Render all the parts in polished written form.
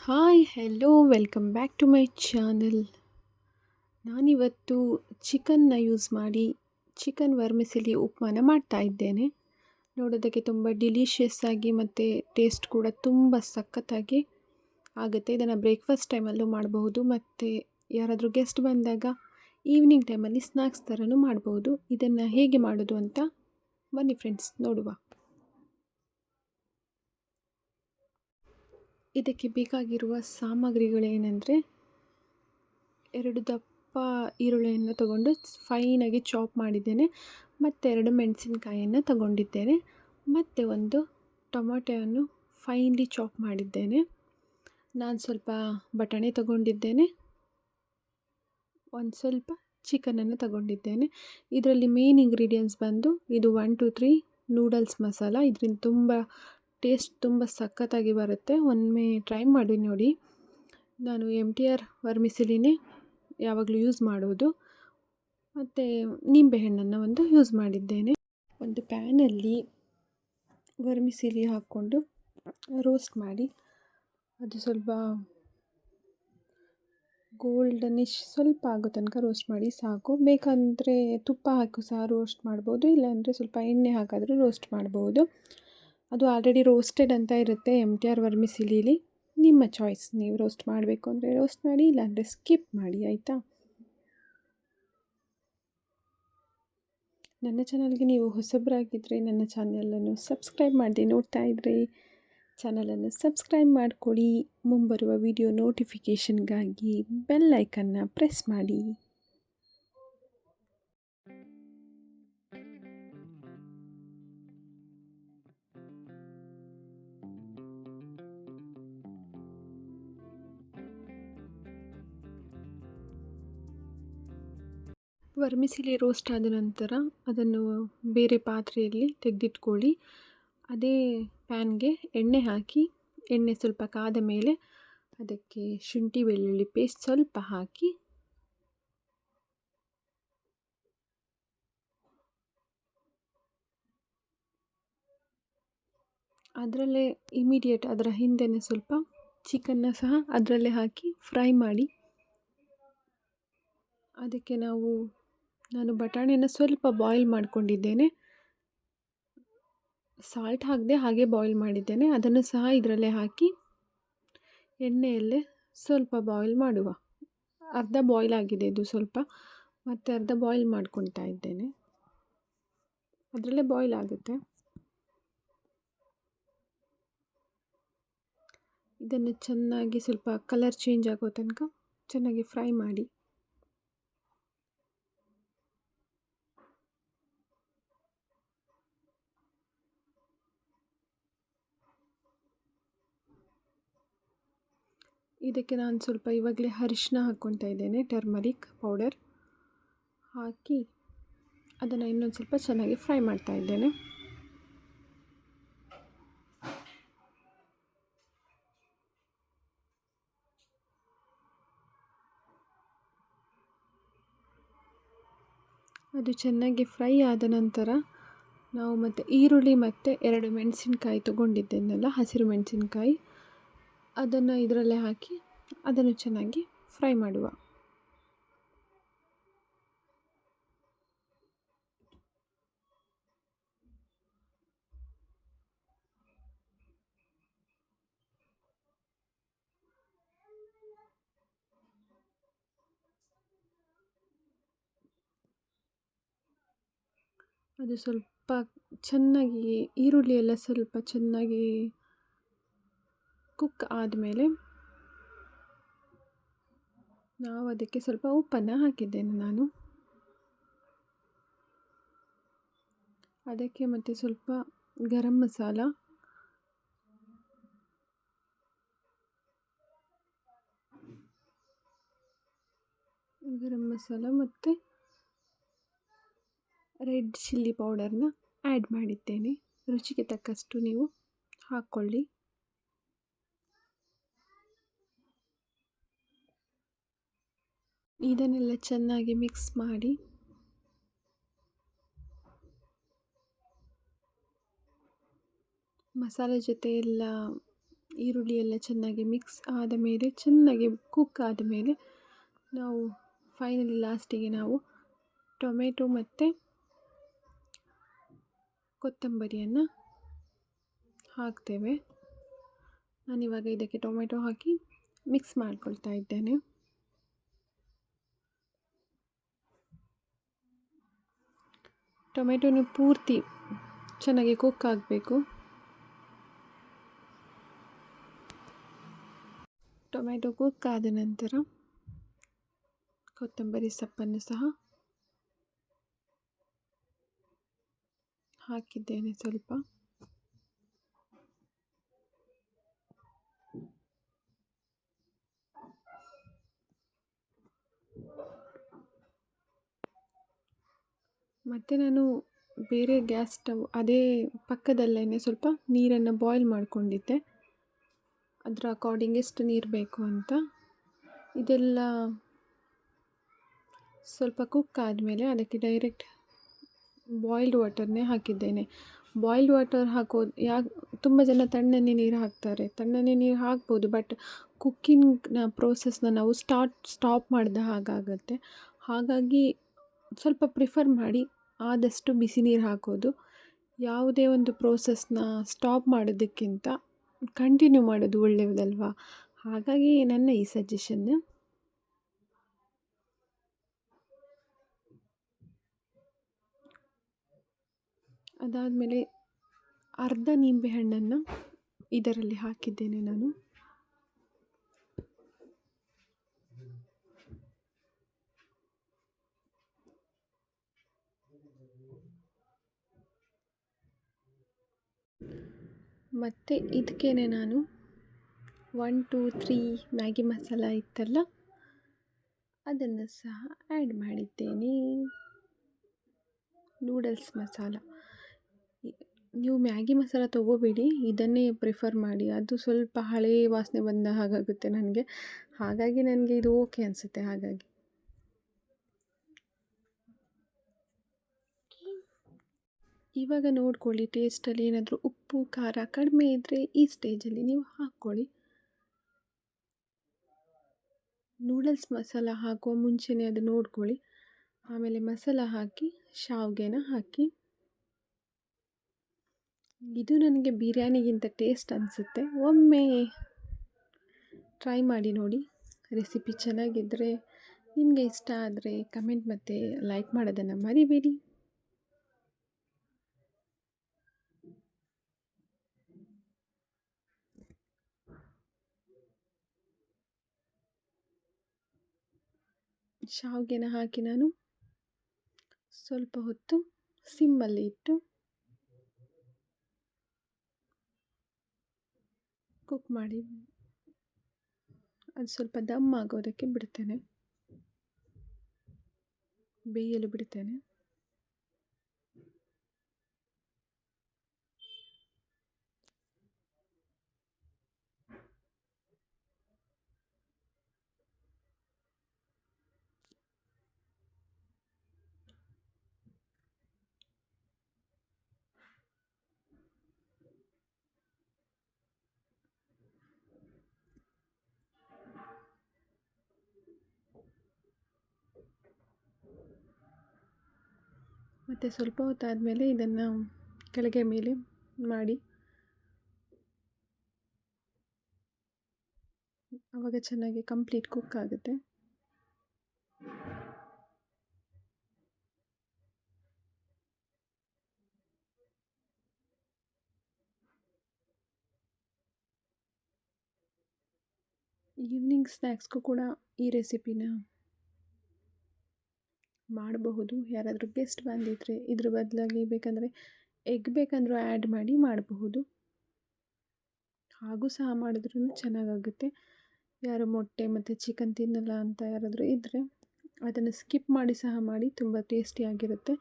Hi hello welcome back to my channel. ನಾನಿವತ್ತು ಚಿಕನ್ನ use ಮಾಡಿ ಚಿಕನ್ ವರ್ಮಿಸೆಲಿ ಉಪ್ಮಾನ ಮಾಡ್ತಾ ಇದ್ದೇನೆ. ನೋಡೋದಕ್ಕೆ ತುಂಬ ಡಿಲಿಷಿಯಸ್ ಆಗಿ ಮತ್ತು ಟೇಸ್ಟ್ ಕೂಡ ತುಂಬ ಸಖತ್ತಾಗಿ ಆಗುತ್ತೆ. ಇದನ್ನು ಬ್ರೇಕ್ಫಾಸ್ಟ್ ಟೈಮಲ್ಲೂ ಮಾಡಬಹುದು ಮತ್ತು ಯಾರಾದರೂ ಗೆಸ್ಟ್ ಬಂದಾಗ ಈವ್ನಿಂಗ್ ಟೈಮಲ್ಲಿ ಸ್ನ್ಯಾಕ್ಸ್ ಥರನೂ ಮಾಡ್ಬೋದು. ಇದನ್ನು ಹೇಗೆ ಮಾಡೋದು ಅಂತ ಬನ್ನಿ ಫ್ರೆಂಡ್ಸ್ ನೋಡುವ. ಇದಕ್ಕೆ ಬೇಕಾಗಿರುವ ಸಾಮಗ್ರಿಗಳೇನೆಂದರೆ 2 ದಪ್ಪ ಈರುಳ್ಳಿಯನ್ನು ತಗೊಂಡು ಫೈನಾಗಿ ಚಾಪ್ ಮಾಡಿದ್ದೇನೆ ಮತ್ತು 2 ಮೆಣಸಿನಕಾಯಿಯನ್ನು ತಗೊಂಡಿದ್ದೇನೆ ಮತ್ತು ಒಂದು ಟೊಮಾಟೊವನ್ನು ಫೈನ್ಲಿ ಚಾಪ್ ಮಾಡಿದ್ದೇನೆ. ನಾನು ಸ್ವಲ್ಪ ಬಟಾಣಿ ತಗೊಂಡಿದ್ದೇನೆ, ಒಂದು ಸ್ವಲ್ಪ ಚಿಕನನ್ನು ತಗೊಂಡಿದ್ದೇನೆ. ಇದರಲ್ಲಿ ಮೇನ್ ಇಂಗ್ರೀಡಿಯೆಂಟ್ಸ್ ಬಂದು ಇದು 1 2 3 ನೂಡಲ್ಸ್ ಮಸಾಲ. ಇದರಿಂದ ತುಂಬ ಟೇಸ್ಟ್ ತುಂಬ ಸಖತ್ತಾಗಿ ಬರುತ್ತೆ. ಒಮ್ಮೆ ಟ್ರೈ ಮಾಡಿ ನೋಡಿ. ನಾನು MTR ವರ್ಮಿಸೆಲಿನೇ ಯಾವಾಗಲೂ ಯೂಸ್ ಮಾಡೋದು ಮತ್ತು ನಿಂಬೆಹಣ್ಣನ್ನು ಒಂದು ಯೂಸ್ ಮಾಡಿದ್ದೇನೆ. ಒಂದು ಪ್ಯಾನಲ್ಲಿ ವರ್ಮಿಸೆಲಿ ಹಾಕ್ಕೊಂಡು ರೋಸ್ಟ್ ಮಾಡಿ ಅದು ಸ್ವಲ್ಪ ಗೋಲ್ಡನಿಶ್ ಸ್ವಲ್ಪ ಆಗೋ ತನಕ ರೋಸ್ಟ್ ಮಾಡಿ ಸಾಕು. ಬೇಕಂದರೆ ತುಪ್ಪ ಹಾಕಿ ಸಹ ರೋಸ್ಟ್ ಮಾಡ್ಬೋದು, ಇಲ್ಲಾಂದರೆ ಸ್ವಲ್ಪ ಎಣ್ಣೆ ಹಾಕಿದ್ರೂ ರೋಸ್ಟ್ ಮಾಡ್ಬೋದು. ಅದು ಆಲ್ರೆಡಿ ರೋಸ್ಟೆಡ್ ಅಂತ ಇರುತ್ತೆ MTR ವರ್ಮಿಸೆಲಿಲಿ. ನಿಮ್ಮ ಚಾಯ್ಸ್, ನೀವು ರೋಸ್ಟ್ ಮಾಡಬೇಕು ಅಂದರೆ ರೋಸ್ಟ್ ಮಾಡಿ, ಇಲ್ಲಾಂದರೆ ಸ್ಕಿಪ್ ಮಾಡಿ ಆಯಿತಾ. ನನ್ನ ಚಾನಲ್ಗೆ ನೀವು ಹೊಸಬರಾಗಿದ್ದರೆ ನನ್ನ ಚಾನಲನ್ನು ಸಬ್ಸ್ಕ್ರೈಬ್ ಮಾಡದೆ ನೋಡ್ತಾ ಇದ್ದರೆ ಚಾನಲನ್ನು ಸಬ್ಸ್ಕ್ರೈಬ್ ಮಾಡಿಕೊಡಿ. ಮುಂಬರುವ ವಿಡಿಯೋ ನೋಟಿಫಿಕೇಷನ್ಗಾಗಿ ಬೆಲ್ ಐಕನ್ನ ಪ್ರೆಸ್ ಮಾಡಿ. ವರ್ಮಿಸೆಲಿ ರೋಸ್ಟ್ ಆದ ನಂತರ ಅದನ್ನು ಬೇರೆ ಪಾತ್ರೆಯಲ್ಲಿ ತೆಗೆದಿಟ್ಕೊಳ್ಳಿ. ಅದೇ ಪ್ಯಾನ್ಗೆ ಎಣ್ಣೆ ಹಾಕಿ, ಎಣ್ಣೆ ಸ್ವಲ್ಪ ಕಾದ ಮೇಲೆ ಅದಕ್ಕೆ ಶುಂಠಿ ಬೆಳ್ಳುಳ್ಳಿ ಪೇಸ್ಟ್ ಸ್ವಲ್ಪ ಹಾಕಿ ಅದರಲ್ಲೇ ಇಮಿಡಿಯೇಟ್ ಅದರ ಹಿಂದೆನೇ ಸ್ವಲ್ಪ ಚಿಕನ್ನ ಸಹ ಅದರಲ್ಲೇ ಹಾಕಿ ಫ್ರೈ ಮಾಡಿ. ಅದಕ್ಕೆ ನಾನು ಬಟಾಣಿಯನ್ನು ಸ್ವಲ್ಪ ಬಾಯ್ಲ್ ಮಾಡಿಕೊಂಡಿದ್ದೇನೆ, ಸಾಲ್ಟ್ ಹಾಕದೆ ಹಾಗೆ ಬಾಯ್ಲ್ ಮಾಡಿದ್ದೇನೆ. ಅದನ್ನು ಸಹ ಇದರಲ್ಲೇ ಹಾಕಿ ಎಣ್ಣೆಯಲ್ಲೇ ಸ್ವಲ್ಪ ಬಾಯ್ಲ್ ಮಾಡುವ. ಅರ್ಧ ಬಾಯ್ಲ್ ಆಗಿದೆ ಇದು ಸ್ವಲ್ಪ, ಮತ್ತು ಅರ್ಧ ಬಾಯ್ಲ್ ಮಾಡ್ಕೊತಾ ಇದ್ದೇನೆ. ಅದರಲ್ಲೇ ಬಾಯ್ಲ್ ಆಗುತ್ತೆ. ಇದನ್ನು ಚೆನ್ನಾಗಿ ಸ್ವಲ್ಪ ಕಲರ್ ಚೇಂಜ್ ಆಗೋ ತನಕ ಚೆನ್ನಾಗಿ ಫ್ರೈ ಮಾಡಿ. ಇದಕ್ಕೆ ನಾನು ಸ್ವಲ್ಪ ಇವಾಗಲೇ ಅರಿಶಿನ ಹಾಕ್ಕೊತಾ ಇದ್ದೇನೆ, ಟರ್ಮರಿಕ್ ಪೌಡರ್ ಹಾಕಿ ಅದನ್ನು ಇನ್ನೊಂದು ಸ್ವಲ್ಪ ಚೆನ್ನಾಗಿ ಫ್ರೈ ಮಾಡ್ತಾ ಇದ್ದೇನೆ. ಅದು ಚೆನ್ನಾಗಿ ಫ್ರೈ ಆದ ನಂತರ ನಾವು ಮತ್ತು ಈರುಳ್ಳಿ ಮತ್ತು 2 ಮೆಣಸಿನ್ಕಾಯಿ ತೊಗೊಂಡಿದ್ದೇನಲ್ಲ, ಹಸಿರು ಮೆಣಸಿನ್ಕಾಯಿ, ಅದನ್ನು ಇದರಲ್ಲೇ ಹಾಕಿ ಅದನ್ನು ಚೆನ್ನಾಗಿ ಫ್ರೈ ಮಾಡುವ. ಅದು ಸ್ವಲ್ಪ ಚೆನ್ನಾಗಿ ಈರುಳ್ಳಿ ಎಲ್ಲ ಸ್ವಲ್ಪ ಚೆನ್ನಾಗಿ ಕುಕ್ ಆದಮೇಲೆ ನಾವು ಅದಕ್ಕೆ ಸ್ವಲ್ಪ ಉಪ್ಪನ್ನು ಹಾಕಿದ್ದೇನೆ ನಾನು. ಅದಕ್ಕೆ ಮತ್ತು ಸ್ವಲ್ಪ ಗರಂ ಮಸಾಲ, ಮತ್ತು ರೆಡ್ ಚಿಲ್ಲಿ ಪೌಡರ್ನ ಆ್ಯಡ್ ಮಾಡಿದ್ದೇನೆ. ರುಚಿಗೆ ತಕ್ಕಷ್ಟು ನೀವು ಹಾಕ್ಕೊಳ್ಳಿ. ಇದನ್ನೆಲ್ಲ ಚೆನ್ನಾಗಿ ಮಿಕ್ಸ್ ಮಾಡಿ ಮಸಾಲೆ ಜೊತೆ ಎಲ್ಲ ಈರುಳ್ಳಿ ಎಲ್ಲ ಚೆನ್ನಾಗಿ ಮಿಕ್ಸ್ ಆದ ಮೇಲೆ, ಚೆನ್ನಾಗಿ ಕುಕ್ ಆದ ಮೇಲೆ, ನಾವು ಫೈನಲಿ ಲಾಸ್ಟಿಗೆ ನಾವು ಟೊಮೆಟೊ ಮತ್ತು ಕೊತ್ತಂಬರಿಯನ್ನು ಹಾಕ್ತೇವೆ. ನಾನಿವಾಗ ಇದಕ್ಕೆ ಟೊಮೆಟೊ ಹಾಕಿ ಮಿಕ್ಸ್ ಮಾಡ್ಕೊಳ್ತಾ ಇದ್ದೇನೆ. ಟೊಮೆಟೊನು ಪೂರ್ತಿ ಚೆನ್ನಾಗಿ ಕುಕ್ ಆಗಬೇಕು. ಟೊಮೆಟೊ ಕುಕ್ ಆದ ನಂತರ ಕೊತ್ತಂಬರಿ ಸೊಪ್ಪನ್ನು ಸಹ ಹಾಕಿದ್ದೇನೆ ಸ್ವಲ್ಪ. ಮತ್ತು ನಾನು ಬೇರೆ ಗ್ಯಾಸ್ ಸ್ಟವ್ ಅದೇ ಪಕ್ಕದಲ್ಲೇ ಸ್ವಲ್ಪ ನೀರನ್ನು ಬಾಯ್ಲ್ ಮಾಡಿಕೊಂಡಿದ್ದೆ, ಅದರ ಅಕಾರ್ಡಿಂಗ್ ಎಷ್ಟು ನೀರು ಬೇಕು ಅಂತ. ಇದೆಲ್ಲ ಸ್ವಲ್ಪ ಕುಕ್ ಆದಮೇಲೆ ಅದಕ್ಕೆ ಡೈರೆಕ್ಟ್ ಬಾಯ್ಲ್ಡ್ ವಾಟರ್ನೇ ಹಾಕಿದ್ದೇನೆ. ಬಾಯ್ಲ್ಡ್ ವಾಟರ್ ಹಾಕೋದು ತುಂಬ ಜನ ತಣ್ಣನೆ ನೀರು ಹಾಕ್ತಾರೆ. ತಣ್ಣನೆ ನೀರು ಹಾಕ್ಬೋದು, ಬಟ್ ಕುಕ್ಕಿಂಗ್ನ ಪ್ರೋಸೆಸ್ನ ನಾವು ಸ್ಟಾಪ್ ಮಾಡಿದ ಹಾಗಾಗುತ್ತೆ. ಹಾಗಾಗಿ ಸ್ವಲ್ಪ ಪ್ರಿಫರ್ ಮಾಡಿ ಆದಷ್ಟು ಬಿಸಿ ನೀರು ಹಾಕೋದು. ಯಾವುದೇ ಒಂದು ಪ್ರೋಸೆಸ್ನ ಸ್ಟಾಪ್ ಮಾಡೋದಕ್ಕಿಂತ ಕಂಟಿನ್ಯೂ ಮಾಡೋದು ಒಳ್ಳೆಯದಲ್ವಾ. ಹಾಗಾಗಿ ನನ್ನ ಈ ಸಜೆಷನ್. ಅದಾದಮೇಲೆ ಅರ್ಧ ನಿಂಬೆಹಣ್ಣನ್ನು ಇದರಲ್ಲಿ ಹಾಕಿದ್ದೇನೆ ನಾನು. ಮತ್ತು ಇದಕ್ಕೇ ನಾನು 1 2 3 ಮ್ಯಾಗಿ ಮಸಾಲ ಇತ್ತಲ್ಲ, ಅದನ್ನು ಸಹ ಆ್ಯಡ್ ಮಾಡಿದ್ದೇನೆ. ನೂಡಲ್ಸ್ ಮಸಾಲ. ನೀವು ಮ್ಯಾಗಿ ಮಸಾಲ ತೊಗೋಬೇಡಿ, ಇದನ್ನೇ ಪ್ರಿಫರ್ ಮಾಡಿ. ಅದು ಸ್ವಲ್ಪ ಹಳೇ ವಾಸನೆ ಬಂದ ಹಾಗಾಗುತ್ತೆ ನನಗೆ. ಹಾಗಾಗಿ ನನಗೆ ಇದು ಓಕೆ ಅನಿಸುತ್ತೆ. ಹಾಗಾಗಿ ಇವಾಗ ನೋಡ್ಕೊಳ್ಳಿ, ಟೇಸ್ಟಲ್ಲಿ ಏನಾದರೂ ಉಪ್ಪು ಖಾರ ಕಡಿಮೆ ಇದ್ದರೆ ಈ ಸ್ಟೇಜಲ್ಲಿ ನೀವು ಹಾಕ್ಕೊಳ್ಳಿ. ನೂಡಲ್ಸ್ ಮಸಾಲ ಹಾಕುವ ಮುಂಚೆನೇ ಅದು ನೋಡ್ಕೊಳ್ಳಿ. ಆಮೇಲೆ ಮಸಾಲ ಹಾಕಿ ಶಾವಿಗೆನ ಹಾಕಿ. ಇದು ನನಗೆ ಬಿರಿಯಾನಿಗಿಂತ ಟೇಸ್ಟ್ ಅನಿಸುತ್ತೆ. ಒಮ್ಮೆ ಟ್ರೈ ಮಾಡಿ ನೋಡಿ. ರೆಸಿಪಿ ಚೆನ್ನಾಗಿದ್ದರೆ, ನಿಮಗೆ ಇಷ್ಟ ಆದರೆ ಕಮೆಂಟ್ ಮತ್ತು ಲೈಕ್ ಮಾಡೋದನ್ನು ಮರಿಬೇಡಿ. ಶಾವಿಗೆನ ಹಾಕಿ ನಾನು ಸ್ವಲ್ಪ ಹೊತ್ತು ಸಿಮ್ಮಲ್ಲಿ ಇಟ್ಟು ಕುಕ್ ಮಾಡಿ, ಅದು ಸ್ವಲ್ಪ ದಮ್ ಆಗೋದಕ್ಕೆ ಬಿಡ್ತೇನೆ, ಬೇಯಲು ಬಿಡ್ತೇನೆ. ಮತ್ತು ಸ್ವಲ್ಪ ಹೊತ್ತಾದಮೇಲೆ ಇದನ್ನು ಕೆಳಗೆ ಮೇಲೆ ಮಾಡಿ, ಆವಾಗ ಚೆನ್ನಾಗಿ ಕಂಪ್ಲೀಟ್ ಕುಕ್ ಆಗುತ್ತೆ. ಈವ್ನಿಂಗ್ ಸ್ನ್ಯಾಕ್ಸ್ಗೂ ಕೂಡ ಈ ರೆಸಿಪಿನ ಮಾಡಬಹುದು. ಯಾರಾದರೂ ಗೆಸ್ಟ್ ಬಂದಿದ್ದರೆ ಇದ್ರ ಬದಲಾಗಿ ಬೇಕಂದರೆ ಎಗ್ ಬೇಕಂದರೂ ಆ್ಯಡ್ ಮಾಡಿ ಮಾಡಬಹುದು. ಹಾಗೂ ಸಹ ಮಾಡಿದ್ರೂ ಚೆನ್ನಾಗಾಗುತ್ತೆ. ಯಾರು ಮೊಟ್ಟೆ ಮತ್ತು ಚಿಕನ್ ತಿನ್ನಲ್ಲ ಅಂತ ಯಾರಾದರೂ ಇದ್ದರೆ ಅದನ್ನು ಸ್ಕಿಪ್ ಮಾಡಿ ಸಹ ಮಾಡಿ, ತುಂಬ ಟೇಸ್ಟಿಯಾಗಿರುತ್ತೆ.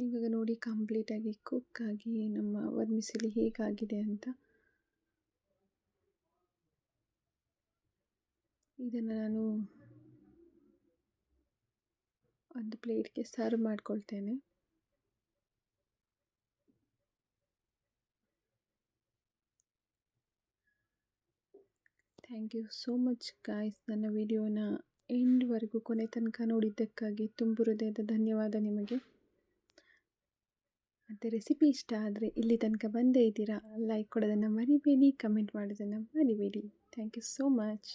ಇವಾಗ ನೋಡಿ ಕಂಪ್ಲೀಟಾಗಿ ಕುಕ್ ಆಗಿ ನಮ್ಮ ವರ್ಮಿಸೆಲಿ ಹೇಗಾಗಿದೆ ಅಂತ. ಇದನ್ನು ನಾನು ಒಂದು ಪ್ಲೇಟ್ಗೆ ಸರ್ವ್ ಮಾಡ್ಕೊಳ್ತೇನೆ. Thank you so much guys, ನನ್ನ ವಿಡಿಯೋನ ಎಂಡ್ವರೆಗೂ ಕೊನೆ ತನಕ ನೋಡಿದ್ದಕ್ಕಾಗಿ ತುಂಬ ಹೃದಯದ ಧನ್ಯವಾದ ನಿಮಗೆ. ಮತ್ತು ರೆಸಿಪಿ ಇಷ್ಟ ಆದರೆ ಇಲ್ಲಿ ತನಕ ಬಂದೇ ಇದ್ದೀರಾ, ಲೈಕ್ ಕೊಡೋದನ್ನು ಮರಿಬೇಡಿ, ಕಮೆಂಟ್ ಮಾಡೋದನ್ನು ಮರಿಬೇಡಿ. Thank you so much.